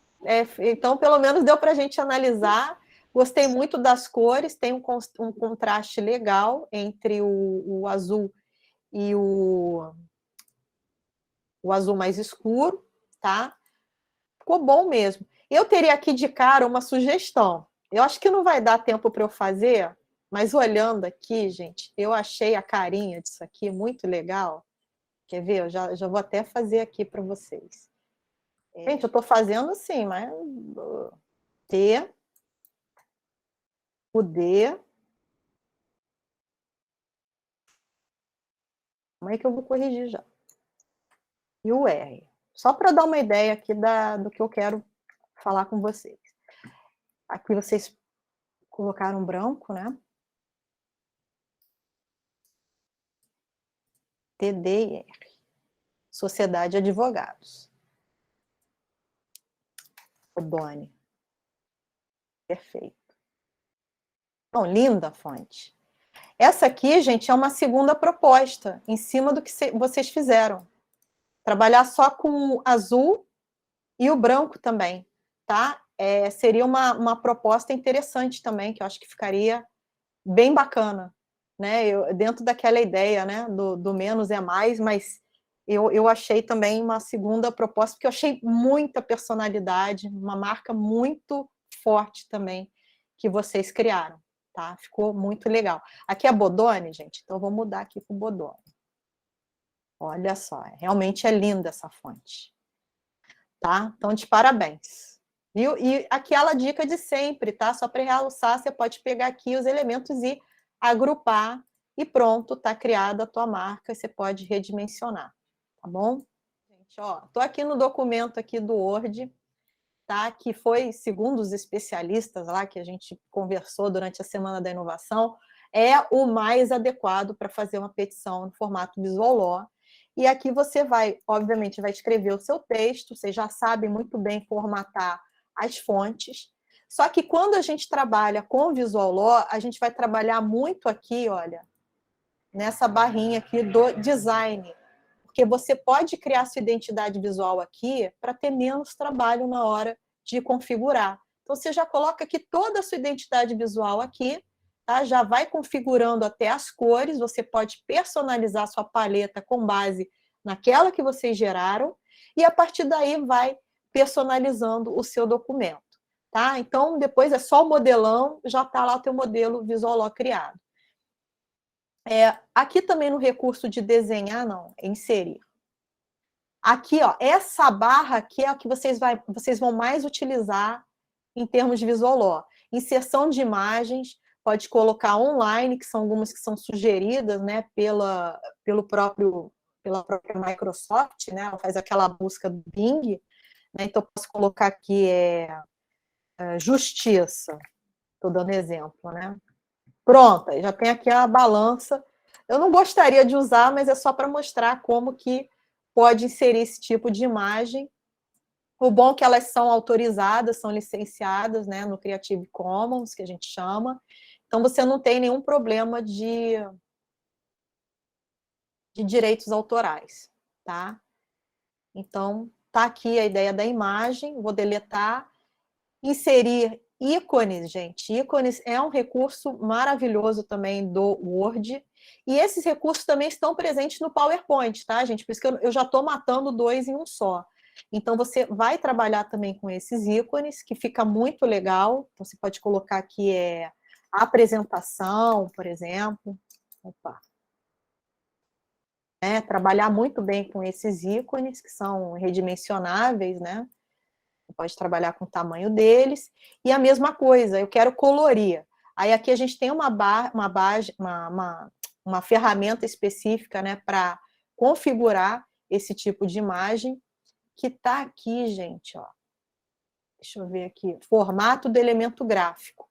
Então, pelo menos deu para a gente analisar. Gostei muito das cores, tem um contraste legal entre o azul e o azul mais escuro, tá? Ficou bom mesmo. Eu teria aqui de cara uma sugestão. Eu acho que não vai dar tempo para eu fazer, mas olhando aqui, gente, eu achei a carinha disso aqui muito legal. Quer ver? Eu já vou até fazer aqui para vocês. Gente, eu estou fazendo assim, mas T, o D. Como é que eu vou corrigir já? E o R. Só para dar uma ideia aqui do que eu quero falar com vocês. Aqui vocês colocaram branco, né? T, D e R. Sociedade de Advogados. O Doni. Perfeito. Não, linda a fonte. Essa aqui, gente, é uma segunda proposta, em cima do que vocês fizeram. Trabalhar só com o azul e o branco também, tá? Seria uma proposta interessante também, que eu acho que ficaria bem bacana, né? Dentro daquela ideia, né, do menos é mais, mas eu achei também uma segunda proposta, porque eu achei muita personalidade, uma marca muito forte também que vocês criaram, tá? Ficou muito legal. Aqui é Bodoni, gente, então eu vou mudar aqui para o Bodoni. Olha só, realmente é linda essa fonte, tá? Então, de parabéns. Viu? E aquela dica de sempre, tá? Só para realçar, você pode pegar aqui os elementos e agrupar e pronto, tá criada a tua marca, você pode redimensionar, tá bom? Gente, ó, tô aqui no documento aqui do Word, tá? Que foi, segundo os especialistas lá que a gente conversou durante a Semana da Inovação, é o mais adequado para fazer uma petição no formato Visual Law. E aqui você vai, obviamente, vai escrever o seu texto, vocês já sabem muito bem formatar as fontes. Só que quando a gente trabalha com Visual Law, a gente vai trabalhar muito aqui, olha, nessa barrinha aqui do design, porque você pode criar sua identidade visual aqui para ter menos trabalho na hora de configurar. Então, você já coloca aqui toda a sua identidade visual aqui, tá? Já vai configurando até as cores, você pode personalizar sua paleta com base naquela que vocês geraram, e a partir daí vai personalizando o seu documento. Tá? Então, depois é só o modelão, já está lá o teu modelo Visual Law criado. Aqui também no recurso de desenhar, não, é inserir. Aqui, ó, essa barra aqui é a que vocês vão mais utilizar em termos de Visual Law. Inserção de imagens, pode colocar online, que são algumas que são sugeridas, né, pela própria Microsoft, né, ela faz aquela busca do Bing, né, então posso colocar aqui justiça, estou dando exemplo, né. Pronto, já tem aqui a balança. Eu não gostaria de usar, mas é só para mostrar como que pode inserir esse tipo de imagem. O bom é que elas são autorizadas, são licenciadas, né, no Creative Commons, que a gente chama. Então, você não tem nenhum problema de direitos autorais, tá? Então, tá aqui a ideia da imagem, vou deletar. Inserir ícones, gente. Ícones é um recurso maravilhoso também do Word. E esses recursos também estão presentes no PowerPoint, tá, gente? Por isso que eu já estou matando dois em um só. Então, você vai trabalhar também com esses ícones, que fica muito legal. Então, você pode colocar aqui apresentação, por exemplo. Opa. Trabalhar muito bem com esses ícones, que são redimensionáveis, né? pode trabalhar com o tamanho deles. E a mesma coisa, eu quero colorir. Aí aqui a gente tem uma ferramenta específica, né, para configurar esse tipo de imagem, que está aqui, gente, ó. Deixa eu ver aqui, formato do elemento gráfico.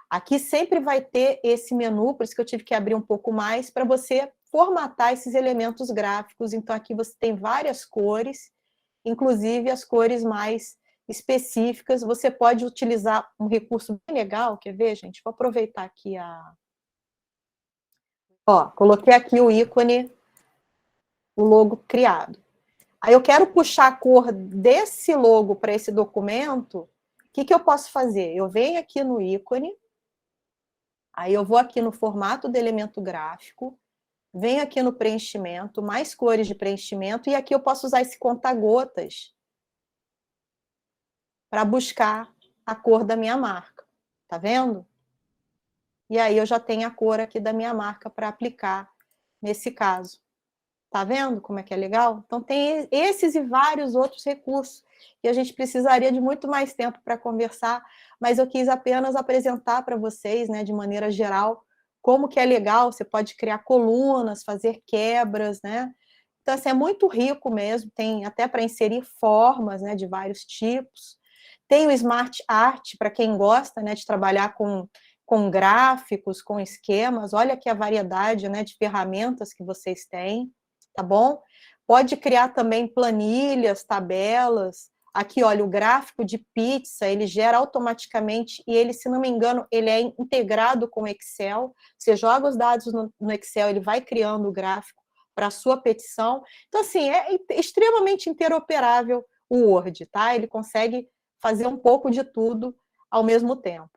Aqui sempre vai ter esse menu, por isso que eu tive que abrir um pouco mais, para você formatar esses elementos gráficos. Então, aqui você tem várias cores, inclusive as cores mais específicas. Você pode utilizar um recurso bem legal, quer ver, gente? Vou aproveitar aqui a... Ó, coloquei aqui o ícone, o logo criado. Aí eu quero puxar a cor desse logo para esse documento, o que eu posso fazer? Eu venho aqui no ícone, aí eu vou aqui no formato do elemento gráfico, venho aqui no preenchimento, mais cores de preenchimento, e aqui eu posso usar esse conta-gotas para buscar a cor da minha marca. Tá vendo? E aí eu já tenho a cor aqui da minha marca para aplicar nesse caso. Tá vendo como é que é legal? Então tem esses e vários outros recursos que a gente precisaria de muito mais tempo para conversar, mas eu quis apenas apresentar para vocês, né, de maneira geral, como que é legal. Você pode criar colunas, fazer quebras, né? Então, assim, é muito rico mesmo, tem até para inserir formas, né, de vários tipos. Tem o Smart Art, para quem gosta, né, de trabalhar com gráficos, com esquemas. Olha aqui a variedade, né, de ferramentas que vocês têm, tá bom? Pode criar também planilhas, tabelas. Aqui, olha, o gráfico de pizza, ele gera automaticamente, e ele, se não me engano, ele é integrado com o Excel. Você joga os dados no Excel, ele vai criando o gráfico para a sua petição. Então, assim, é extremamente interoperável o Word, tá? Ele consegue fazer um pouco de tudo ao mesmo tempo.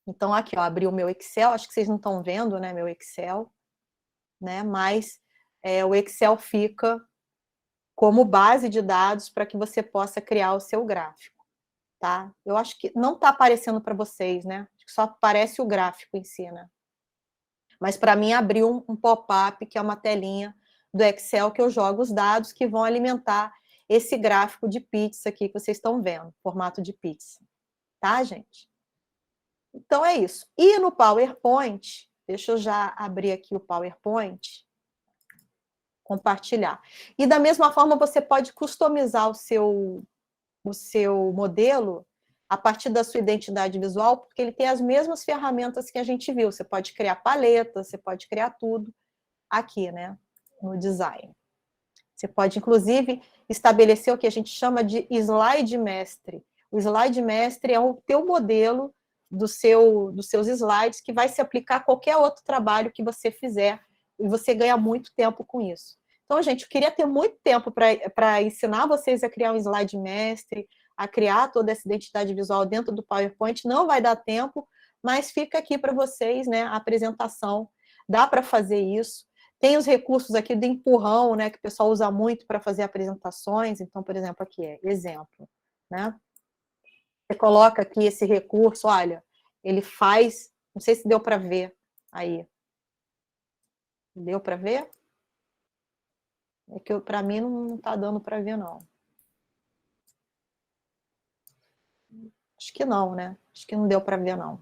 Então, aqui, ó, abri o meu Excel, acho que vocês não estão vendo, né, meu Excel, né, mas o Excel fica como base de dados para que você possa criar o seu gráfico, tá? Eu acho que não está aparecendo para vocês, né? Acho que só aparece o gráfico em si, né? Mas para mim abriu um pop-up, que é uma telinha do Excel, que eu jogo os dados que vão alimentar esse gráfico de pizza aqui que vocês estão vendo, formato de pizza, tá, gente? Então é isso. E no PowerPoint, deixa eu já abrir aqui o PowerPoint, compartilhar. E da mesma forma você pode customizar o seu modelo a partir da sua identidade visual, porque ele tem as mesmas ferramentas que a gente viu. Você pode criar paletas, você pode criar tudo aqui, né, no design. Você pode, inclusive, estabelecer o que a gente chama de slide mestre. O slide mestre é o teu modelo dos seus slides, que vai se aplicar a qualquer outro trabalho que você fizer, e você ganha muito tempo com isso. Então, gente, eu queria ter muito tempo para ensinar vocês a criar um slide mestre, a criar toda essa identidade visual dentro do PowerPoint. Não vai dar tempo, mas fica aqui para vocês, né, a apresentação. Dá para fazer isso. Tem os recursos aqui do empurrão, né, que o pessoal usa muito para fazer apresentações. Então, por exemplo, aqui é exemplo, né? Você coloca aqui esse recurso, olha, ele faz, não sei se deu para ver aí. Deu para ver? É que para mim não está dando para ver, não. Acho que não, né? Acho que não deu para ver, não.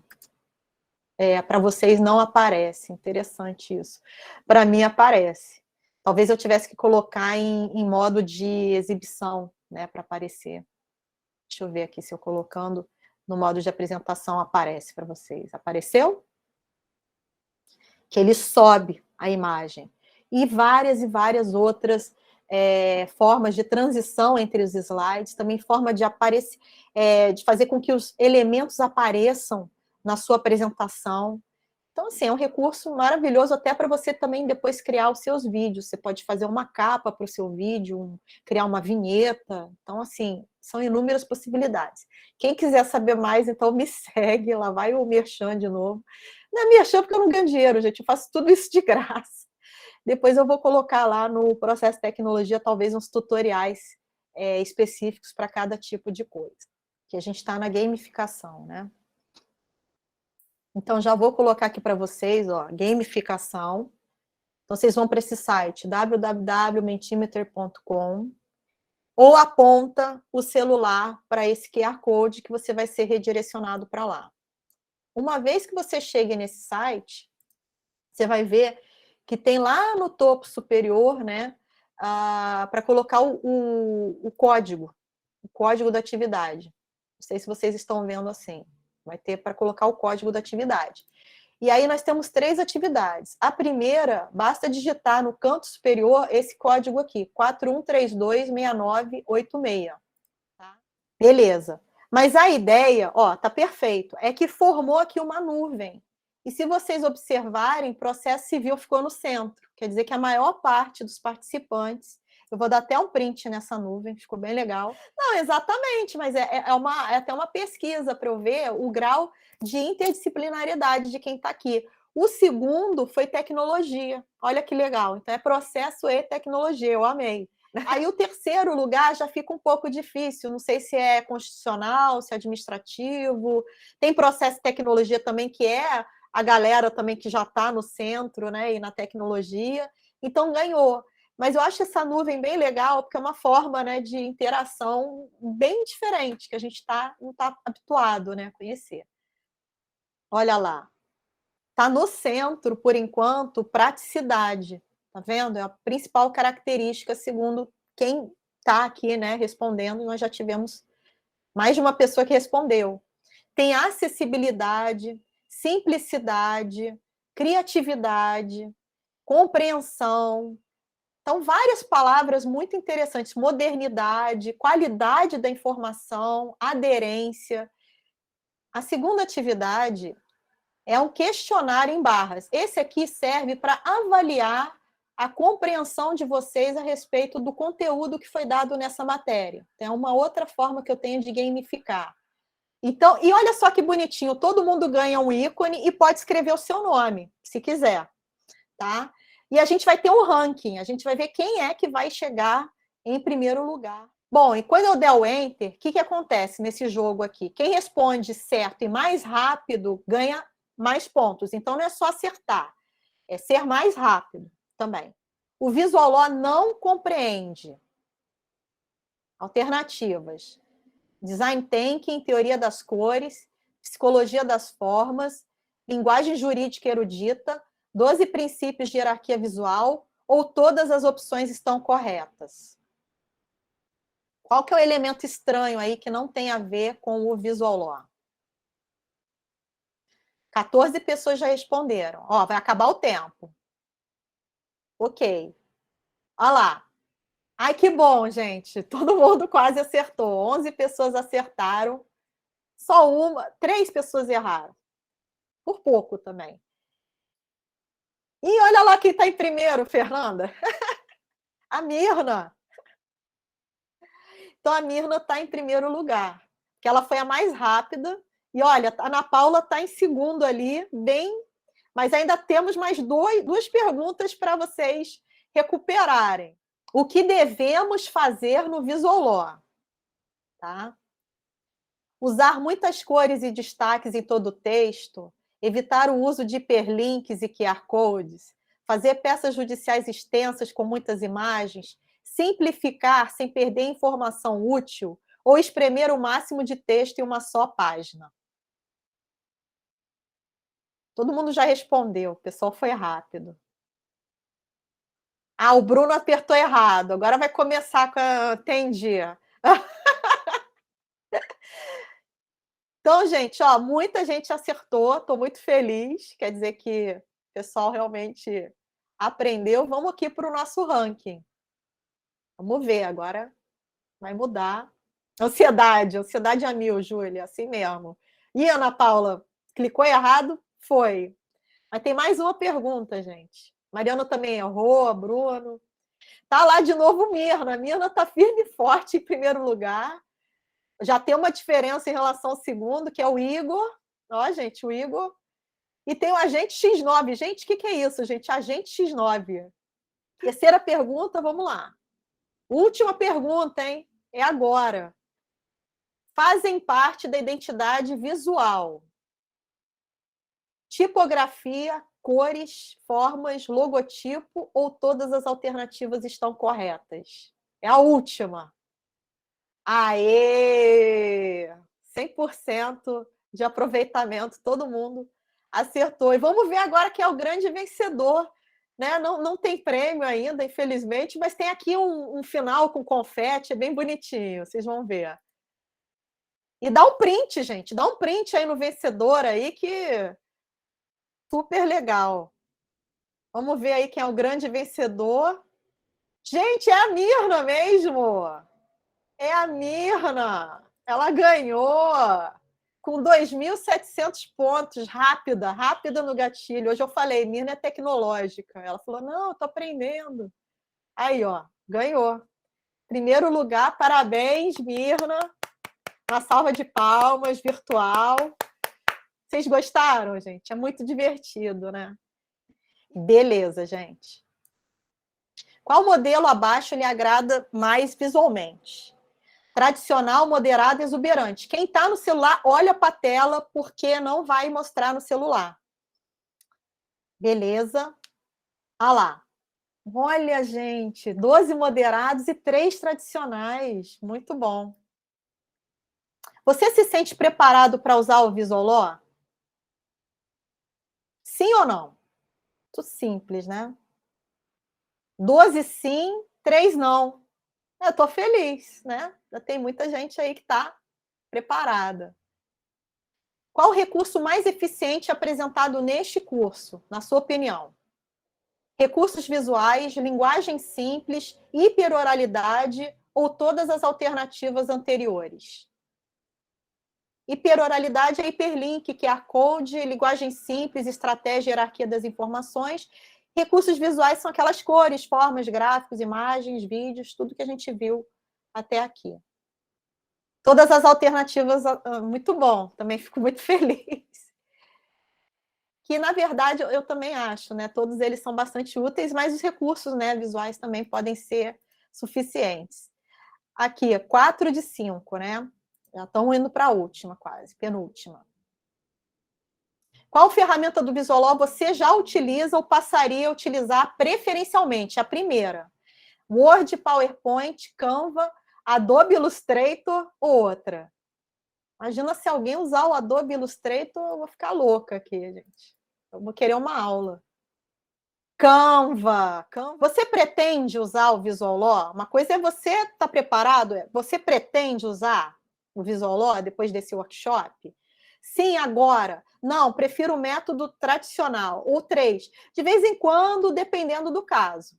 Para vocês não aparece. Interessante isso. Para mim aparece. Talvez eu tivesse que colocar em modo de exibição, né, para aparecer. Deixa eu ver aqui se eu colocando no modo de apresentação aparece para vocês. Apareceu? Que ele sobe a imagem. E várias outras formas de transição entre os slides, também forma de aparecer, de fazer com que os elementos apareçam na sua apresentação. Então, assim, é um recurso maravilhoso até para você também depois criar os seus vídeos. Você pode fazer uma capa para o seu vídeo, criar uma vinheta. Então, assim, são inúmeras possibilidades. Quem quiser saber mais, então me segue, lá vai o merchan de novo. Não é merchan porque eu não ganho dinheiro, gente, eu faço tudo isso de graça. Depois eu vou colocar lá no Processo Tecnologia, talvez uns tutoriais específicos para cada tipo de coisa. Que a gente está na gamificação, né? Então, já vou colocar aqui para vocês, ó, gamificação. Então, vocês vão para esse site, www.mentimeter.com, ou aponta o celular para esse QR Code que você vai ser redirecionado para lá. Uma vez que você chegue nesse site, você vai ver que tem lá no topo superior, né, para colocar o código da atividade. Não sei se vocês estão vendo assim. Vai ter para colocar o código da atividade. E aí nós temos 3 atividades. A primeira, basta digitar no canto superior esse código aqui, 41326986. Tá? Beleza. Mas a ideia, ó, tá perfeito, é que formou aqui uma nuvem. E se vocês observarem, processo civil ficou no centro. Quer dizer que a maior parte dos participantes, eu vou dar até um print nessa nuvem, ficou bem legal. Não, exatamente, mas é até uma pesquisa para eu ver o grau de interdisciplinariedade de quem está aqui. O segundo foi tecnologia. Olha que legal. Então é processo e tecnologia, eu amei. Aí o terceiro lugar já fica um pouco difícil, não sei se é constitucional, se é administrativo. Tem processo de tecnologia também, que é a galera também que já está no centro, né, e na tecnologia. Então ganhou. Mas eu acho essa nuvem bem legal, porque é uma forma, né, de interação bem diferente, que a gente não está habituado, né, a conhecer. Olha lá. Está no centro, por enquanto, praticidade. Tá vendo? É a principal característica, segundo quem está aqui, né, respondendo. Nós já tivemos mais de uma pessoa que respondeu. Tem acessibilidade, simplicidade, criatividade, compreensão. Então, várias palavras muito interessantes. Modernidade, qualidade da informação, aderência. A segunda atividade é um questionário em barras. Esse aqui serve para avaliar a compreensão de vocês a respeito do conteúdo que foi dado nessa matéria. É uma outra forma que eu tenho de gamificar. Então, e olha só que bonitinho, todo mundo ganha um ícone e pode escrever o seu nome, se quiser, tá? E a gente vai ter um ranking, a gente vai ver quem é que vai chegar em primeiro lugar. Bom, e quando eu der o Enter, o que acontece nesse jogo aqui? Quem responde certo e mais rápido ganha mais pontos. Então, não é só acertar, é ser mais rápido também. O Visual Law não compreende alternativas. Design Thinking, teoria das cores, psicologia das formas, linguagem jurídica erudita, 12 princípios de hierarquia visual, ou todas as opções estão corretas? Qual que é o elemento estranho aí que não tem a ver com o Visual Law? 14 pessoas já responderam. Ó, vai acabar o tempo. Ok. Olha lá. Ai, que bom, gente. Todo mundo quase acertou. 11 pessoas acertaram. Só 3 pessoas erraram. Por pouco também. E olha lá quem está em primeiro, Fernanda. A Mirna. Então, a Mirna está em primeiro lugar. Que ela foi a mais rápida. E olha, a Ana Paula está em segundo ali, bem. Mas ainda temos mais duas perguntas para vocês recuperarem. O que devemos fazer no Visual Law? Tá? Usar muitas cores e destaques em todo o texto, evitar o uso de hiperlinks e QR codes, fazer peças judiciais extensas com muitas imagens, simplificar sem perder informação útil ou espremer o máximo de texto em uma só página. Todo mundo já respondeu, o pessoal foi rápido. Ah, o Bruno apertou errado. Agora vai começar com a... Entendi. Então, gente, ó, muita gente acertou. Estou muito feliz. Quer dizer que o pessoal realmente aprendeu. Vamos aqui para o nosso ranking. Vamos ver, agora vai mudar. Ansiedade a mil, Júlia, assim mesmo. E Ana Paula, clicou errado? Foi. Mas tem mais uma pergunta, gente. Mariana também errou, Bruno. Tá lá de novo Mirna. A Mirna tá firme e forte em primeiro lugar. Já tem uma diferença em relação ao segundo, que é o Igor. Ó, gente, o Igor. E tem o agente X9. Gente, o que é isso, gente? Agente X9. Terceira pergunta, vamos lá. Última pergunta, hein? É agora. Fazem parte da identidade visual. Tipografia, cores, formas, logotipo ou todas as alternativas estão corretas? É a última. Aê! 100% de aproveitamento, todo mundo acertou. E vamos ver agora quem é o grande vencedor. Né? Não tem prêmio ainda, infelizmente, mas tem aqui um final com confete, é bem bonitinho, vocês vão ver. E dá um print, gente, dá um print aí no vencedor aí, que super legal. Vamos ver aí quem é o grande vencedor. Gente, é a Mirna mesmo! É a Mirna! Ela ganhou com 2.700 pontos, rápida no gatilho. Hoje eu falei, Mirna é tecnológica. Ela falou, não, eu tô aprendendo. Aí, ó, ganhou. Primeiro lugar, parabéns, Mirna. Uma salva de palmas virtual. Vocês gostaram, gente? É muito divertido, né? Beleza, gente. Qual modelo abaixo lhe agrada mais visualmente? Tradicional, moderado, exuberante. Quem está no celular, olha para a tela, porque não vai mostrar no celular. Beleza. Ah lá. Olha, gente, 12 moderados e 3 tradicionais. Muito bom. Você se sente preparado para usar o Visoló? Sim ou não? Muito simples, né? 12 sim, 3 não. Eu estou feliz, né? Já tem muita gente aí que está preparada. Qual o recurso mais eficiente apresentado neste curso, na sua opinião? Recursos visuais, linguagem simples, hiperoralidade ou todas as alternativas anteriores? Hiperoralidade é hiperlink, QR Code, linguagem simples, estratégia, hierarquia das informações. Recursos visuais são aquelas cores, formas, gráficos, imagens, vídeos, tudo que a gente viu até aqui. Todas as alternativas, muito bom, também fico muito feliz. Que, na verdade, eu também acho, né? Todos eles são bastante úteis, mas os recursos, né, visuais também podem ser suficientes. Aqui, 4 de 5, né? Já estão indo para a última, quase, penúltima. Qual ferramenta do Visoló você já utiliza ou passaria a utilizar preferencialmente? A primeira. Word, PowerPoint, Canva, Adobe Illustrator ou outra? Imagina se alguém usar o Adobe Illustrator, eu vou ficar louca aqui, gente. Eu vou querer uma aula. Canva. Você pretende usar o Visual Law? Uma coisa é você estar preparado, você pretende usar o Visual Law depois desse workshop? Sim, agora. Não, prefiro o método tradicional. Ou 3. De vez em quando, dependendo do caso.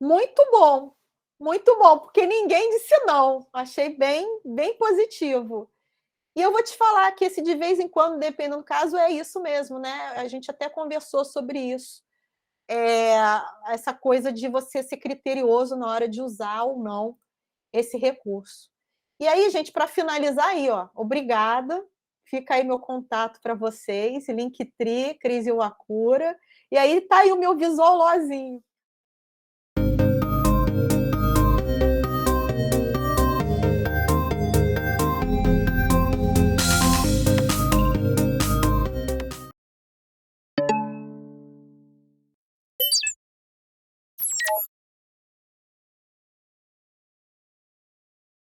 Muito bom, porque ninguém disse não. Achei bem positivo. E eu vou te falar que esse de vez em quando, dependendo do caso, é isso mesmo, né? A gente até conversou sobre isso. Essa coisa de você ser criterioso na hora de usar ou não esse recurso. E aí, gente, para finalizar aí, ó, obrigada. Fica aí meu contato para vocês, Linktree, Cris Iwakura. E aí tá aí o meu Visolózinho.